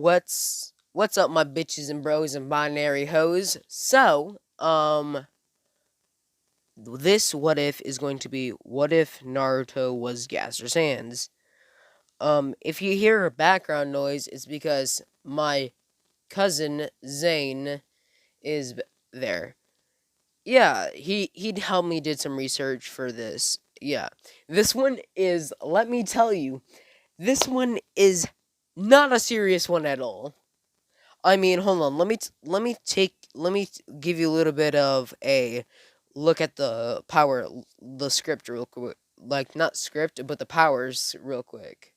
What's up, my bitches and bros and binary hoes? This what if is going to be what if Naruto was Gaster Sands. If you hear a background noise, it's because my cousin Zane is there. Yeah, he'd help me did some research for this. Yeah, this one is. Let me tell you, this one is not a serious one at all. I mean, hold on. Let me give you a little bit of a look at the script real quick. Like not script, but the powers real quick.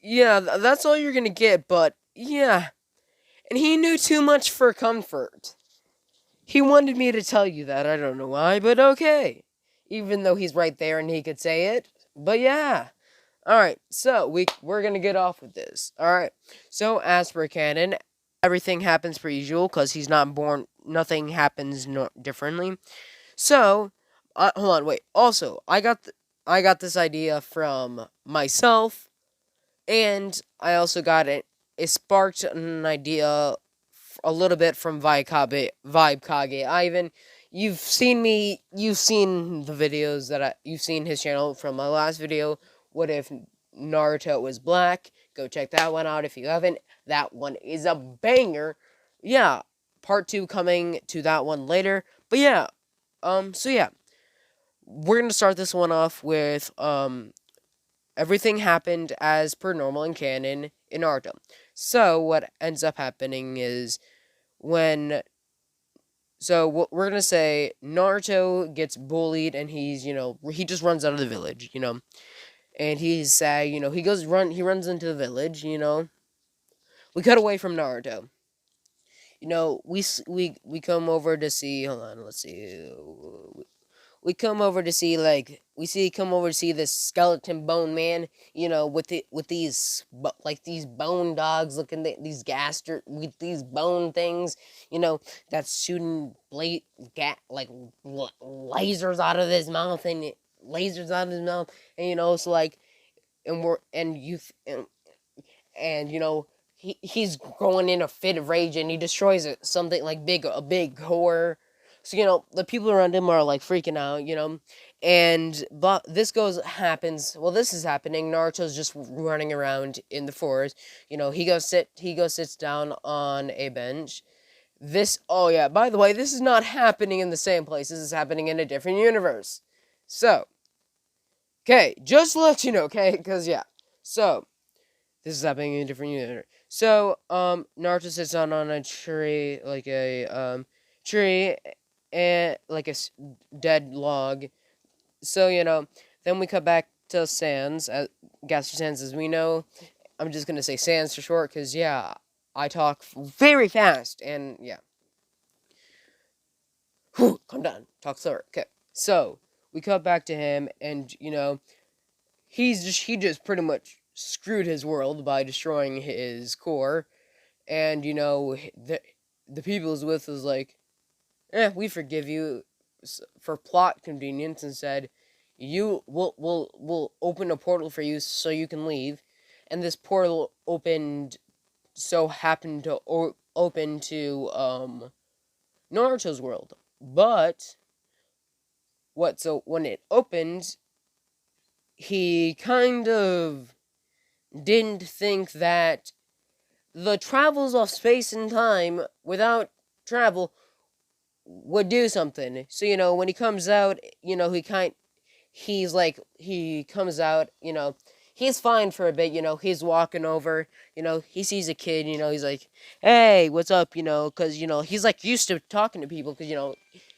Yeah, that's all you're gonna get. But yeah, and he knew too much for comfort. He wanted me to tell you that. I don't know why, but okay. Even though he's right there and he could say it. But yeah. Alright, so we're gonna get off with this. Alright. So as per canon, everything happens per usual because he's not born. Nothing happens differently. So, hold on, wait. Also, I got this idea from myself, and I also got it. It sparked an idea a little bit from Vibe Kage Ivan. You've seen the videos you've seen his channel from my last video. What if Naruto was black? Go check that one out if you haven't. That one is a banger. Yeah, part 2 coming to that one later. But yeah, so yeah, we're gonna start this one off with everything happened as per normal in canon in Naruto. So what ends up happening is when we're gonna say Naruto gets bullied and he just runs out of the village, and he's sad, he runs into the village, We cut away from Naruto. We come over to see. Hold on, let's see. We come over to see come over to see this skeleton bone man, with these bone dogs looking these gaster with these bone things, that's shooting lasers out of his mouth and so and we're and you and he's going in a fit of rage and he destroys something like a big horror. So the people around him are like freaking out, and but this is happening. Naruto's just running around in the forest. He goes sits down on a bench. Oh yeah, by the way, this is not happening in the same place. This is happening in a different universe. So, okay, just to let you know, okay? Because yeah. So this is happening in a different universe. So, Naruto sits down on a tree, like a tree, and like dead log. So then we cut back to Sans, Gaster Sans, as we know. I'm just gonna say Sans for short, cause yeah, I talk very fast, and yeah. Whew, calm down, talk slower. Okay, so we cut back to him, and he just pretty much screwed his world by destroying his core, and the people he's with was like, we forgive you for plot convenience, and said, we'll open a portal for you so you can leave, and this portal happened to open to Naruto's world, but when it opened, he kind of didn't think that the travels of space and time without travel would do something. So when he comes out, he comes out, he's fine for a bit, he's walking over, he sees a kid, he's like, hey, what's up, because he's like used to talking to people because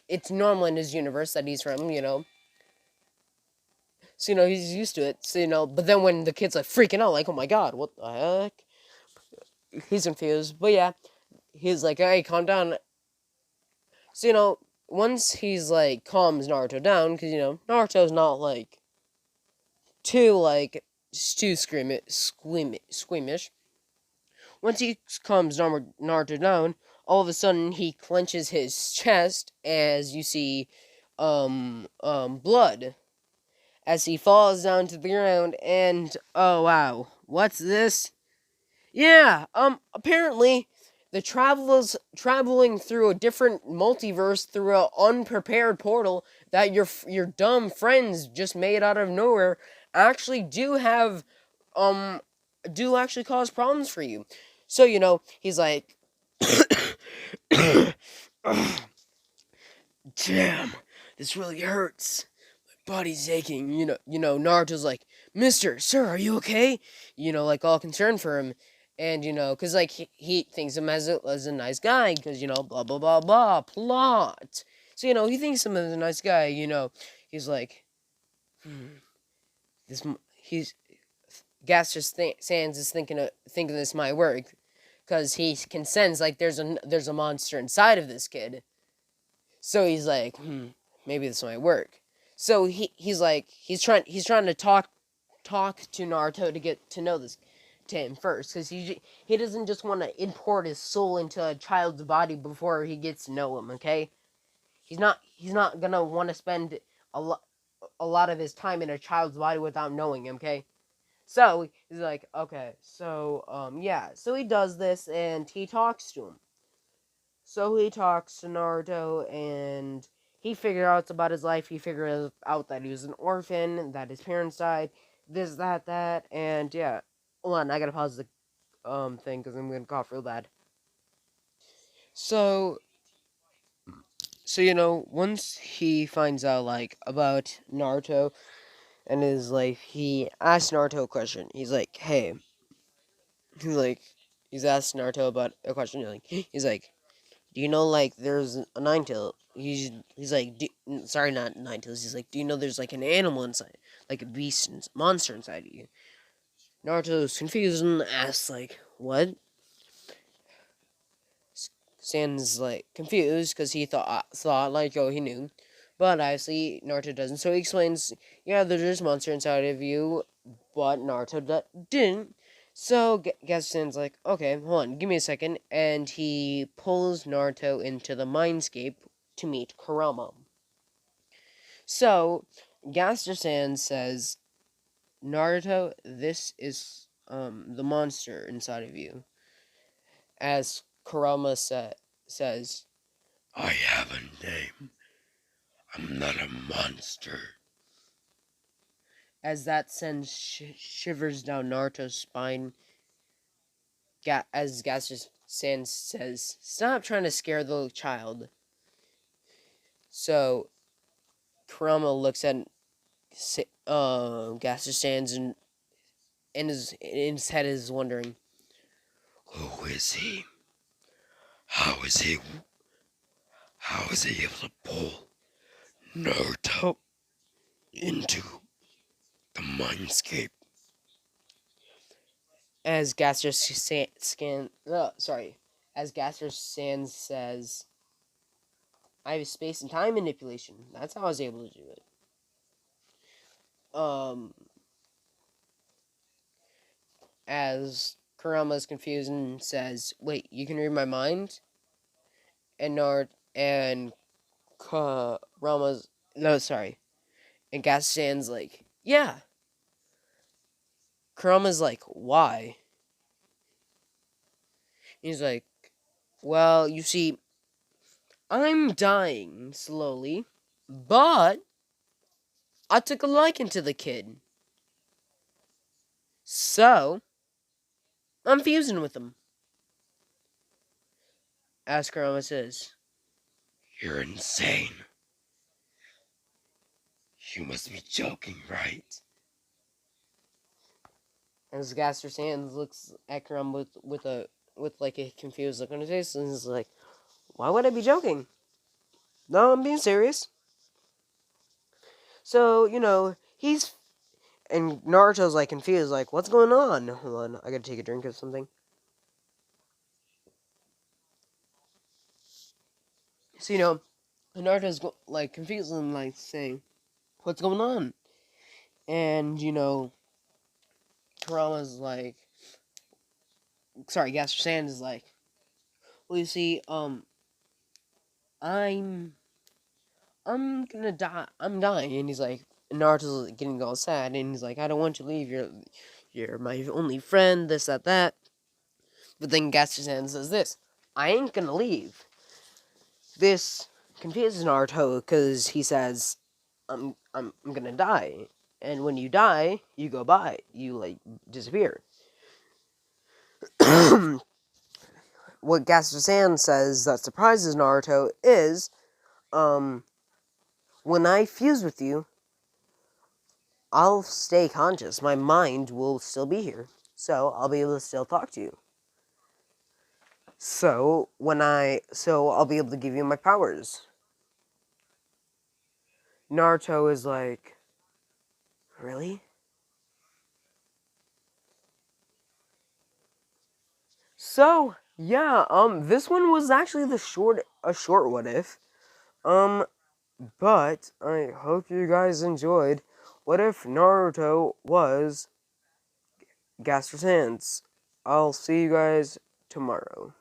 it's normal in his universe that he's from, so he's used to it. So but then when the kid's like freaking out, like, oh my god, what the heck, he's confused. But yeah, he's like, hey, calm down. So once he's like calms Naruto down, because Naruto's not like too squeamish. Once he calms Naruto down, all of a sudden he clenches his chest as you see blood. as he falls down to the ground. And oh wow, what's this? Yeah, apparently the travelers traveling through a different multiverse through an unprepared portal that your dumb friends just made out of nowhere actually um do actually cause problems for you. So, he's like damn, this really hurts. Body's aching. Naruto's like, Mister, sir, are you okay? Like all concerned for him. And, because, like, he thinks him as a nice guy, because, blah, blah, blah, blah, plot. So, he thinks him as a nice guy, he's like, this, he's, Gaster Sands is thinking this might work, because he can sense, like, there's a monster inside of this kid. So he's like, maybe this might work. So he's like, he's trying to talk to Naruto to get to know this to him first, because he doesn't just want to import his soul into a child's body before he gets to know him. Okay, he's not gonna want to spend a lot of his time in a child's body without knowing him. Okay, so he's like, okay, so yeah, so he does this and he talks to him. So he talks to Naruto and he figures out about his life. He figures out that he was an orphan, that his parents died, this, that, and yeah. Hold on, I gotta pause the thing because I'm gonna cough real bad. So, once he finds out like about Naruto and his life, he asks Naruto a question. He's like, he's asked Naruto about a question. He's like, do you know, like, there's a nine tail? He's like, sorry, not nine tails. He's like, do you know there's like an animal inside, like a beast, monster inside of you? Naruto's confused and asks like, what? Sans like confused because he thought like, oh, he knew, but obviously Naruto doesn't. So he explains, yeah, there's a monster inside of you, but Naruto didn't. So Gaston's like, okay, hold on, give me a second, and he pulls Naruto into the mindscape to meet Kurama. So Gaston says, Naruto, this is the monster inside of you. As Kurama says, I have a name. I'm not a monster. As that sends shivers down Naruto's spine, as Gaster Sans says, stop trying to scare the child. So, Kurama looks at Gaster Sans and in his head is wondering, who is he? How is he able to pull Naruto into the mindscape? As Gaster as Gaster Sans says, I have space and time manipulation. That's how I was able to do it. As Kurama's confused and says, wait, you can read my mind? And Kurama's, no, sorry. And Gaster Sans like, yeah. Kurama's like, why? He's like, well, you see, I'm dying slowly, but I took a liking to the kid. So, I'm fusing with him. As Kurama says, you're insane. You must be joking, right? As Gaster Sands looks at Kurama with like a confused look on his face, and is like, why would I be joking? No, I'm being serious. So, he's... And Naruto's, like, confused, like, what's going on? Hold on, I gotta take a drink of something. So, Naruto's, like, confused and, like, saying, what's going on? And, Kurama's, like... Sorry, Gaster Sand is like, well, you see, I'm gonna die. I'm dying. And he's like, Naruto's getting all sad, and he's like, I don't want you to leave. You're my only friend. This, that, that. But then Gaster says this: I ain't gonna leave. This confuses Naruto because he says, I'm gonna die, and when you die, you go by, you like disappear. What Gaster says that surprises Naruto is, when I fuse with you, I'll stay conscious. My mind will still be here, so I'll be able to still talk to you. So I'll be able to give you my powers. Naruto is like, really? So, yeah, this one was actually a short what if. But I hope you guys enjoyed. What if Naruto was Gaster's Hands? I'll see you guys tomorrow.